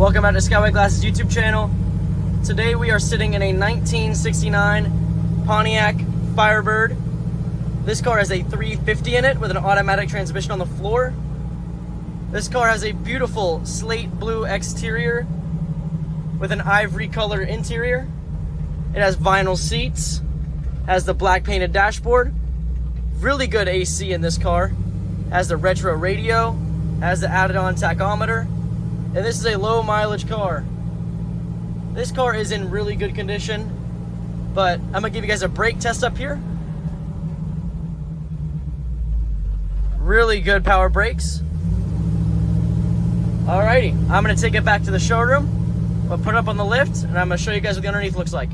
Welcome back to Skyway Classics YouTube channel. Today we are sitting in a 1969 Pontiac Firebird. This car has a 350 in it with an automatic transmission on the floor. This car has a beautiful slate blue exterior with an ivory color interior. It has vinyl seats, has the black painted dashboard, really good AC in this car, has the retro radio, has the added on tachometer, and this is a low mileage car. This car is in really good condition, but I'm gonna give you guys a brake test up here. Really good power brakes. Alrighty, I'm gonna take it back to the showroom. I'll put it up on the lift, and I'm gonna show you guys what the underneath looks like.